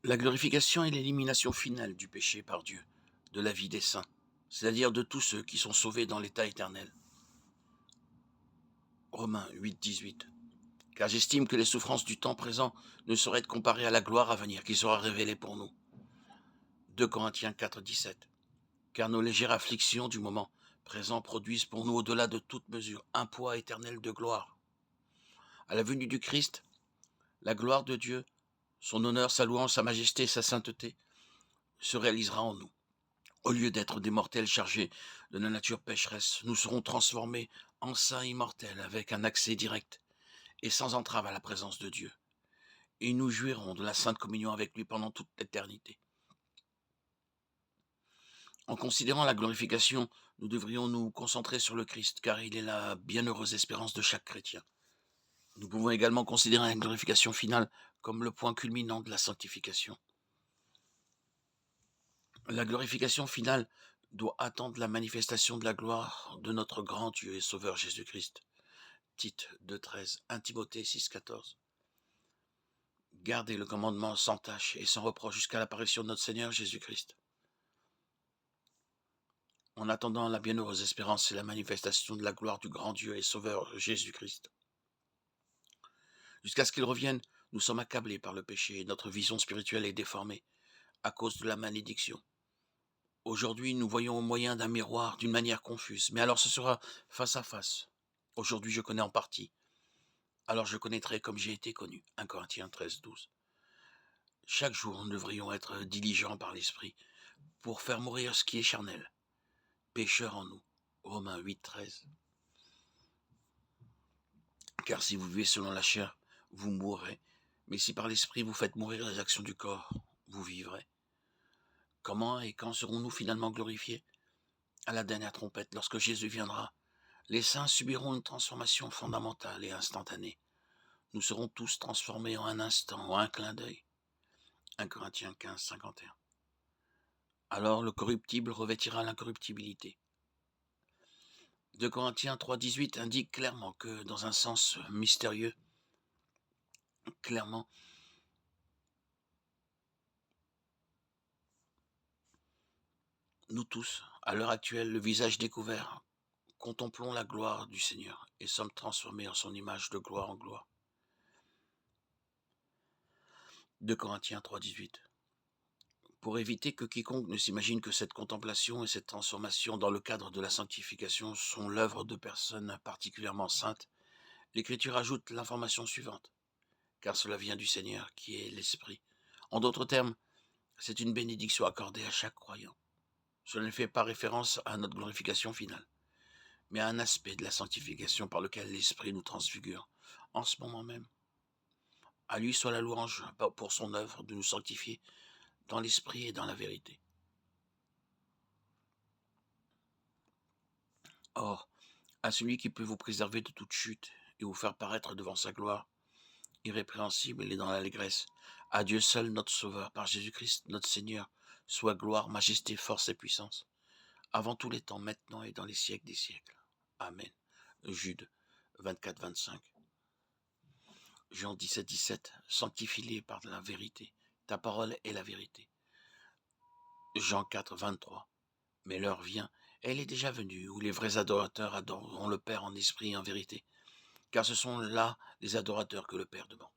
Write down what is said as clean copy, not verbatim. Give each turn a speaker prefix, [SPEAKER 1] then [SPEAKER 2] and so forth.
[SPEAKER 1] La glorification est l'élimination finale du péché par Dieu, de la vie des saints, c'est-à-dire de tous ceux qui sont sauvés dans l'état éternel. Romains 8, 18. Car j'estime que les souffrances du temps présent ne sauraient être comparées à la gloire à venir qui sera révélée pour nous. 2 Corinthiens 4, 17. Car nos légères afflictions du moment présent produisent pour nous au-delà de toute mesure un poids éternel de gloire. À la venue du Christ, la gloire de Dieu, son honneur, sa louange, sa majesté, sa sainteté se réalisera en nous. Au lieu d'être des mortels chargés de la nature pécheresse, nous serons transformés en saints immortels avec un accès direct et sans entrave à la présence de Dieu. Et nous jouirons de la sainte communion avec lui pendant toute l'éternité. En considérant la glorification, nous devrions nous concentrer sur le Christ, car il est la bienheureuse espérance de chaque chrétien. Nous pouvons également considérer la glorification finale comme le point culminant de la sanctification. La glorification finale doit attendre la manifestation de la gloire de notre grand Dieu et Sauveur Jésus-Christ. Tite 2,13, 1 Timothée 6,14. Gardez le commandement sans tâche et sans reproche jusqu'à l'apparition de notre Seigneur Jésus-Christ. En attendant la bienheureuse espérance et la manifestation de la gloire du grand Dieu et Sauveur Jésus-Christ. Jusqu'à ce qu'il revienne, nous sommes accablés par le péché et notre vision spirituelle est déformée à cause de la malédiction. Aujourd'hui, nous voyons au moyen d'un miroir d'une manière confuse, mais alors ce sera face à face. Aujourd'hui, je connais en partie. Alors je connaîtrai comme j'ai été connu. 1 Corinthiens 13, 12. Chaque jour, nous devrions être diligents par l'esprit pour faire mourir ce qui est charnel, pécheur en nous. Romains 8, 13. Car si vous vivez selon la chair, vous mourrez. Mais si par l'esprit vous faites mourir les actions du corps, vous vivrez. Comment et quand serons-nous finalement glorifiés? À la dernière trompette, lorsque Jésus viendra, les saints subiront une transformation fondamentale et instantanée. Nous serons tous transformés en un instant, en un clin d'œil. 1 Corinthiens 15, 51. Alors le corruptible revêtira l'incorruptibilité. 2 Corinthiens 3, 18 indique clairement que, dans un sens mystérieux, clairement, nous tous, à l'heure actuelle, le visage découvert, contemplons la gloire du Seigneur et sommes transformés en son image de gloire en gloire. 2 Corinthiens 3, 18. Pour éviter que quiconque ne s'imagine que cette contemplation et cette transformation dans le cadre de la sanctification sont l'œuvre de personnes particulièrement saintes, l'Écriture ajoute l'information suivante, car cela vient du Seigneur qui est l'Esprit. En d'autres termes, c'est une bénédiction accordée à chaque croyant. Cela ne fait pas référence à notre glorification finale, mais à un aspect de la sanctification par lequel l'Esprit nous transfigure en ce moment même. À lui soit la louange pour son œuvre de nous sanctifier dans l'Esprit et dans la vérité. Or, à celui qui peut vous préserver de toute chute et vous faire paraître devant sa gloire, irrépréhensible et dans l'allégresse, à Dieu seul notre Sauveur, par Jésus-Christ notre Seigneur, soit gloire, majesté, force et puissance, avant tous les temps, maintenant et dans les siècles des siècles. Amen. Jude 24, 25. Jean 17, 17. Sanctifie-les par la vérité. Ta parole est la vérité. Jean 4, 23. Mais l'heure vient, elle est déjà venue, où les vrais adorateurs adoreront le Père en esprit et en vérité, car ce sont là les adorateurs que le Père demande.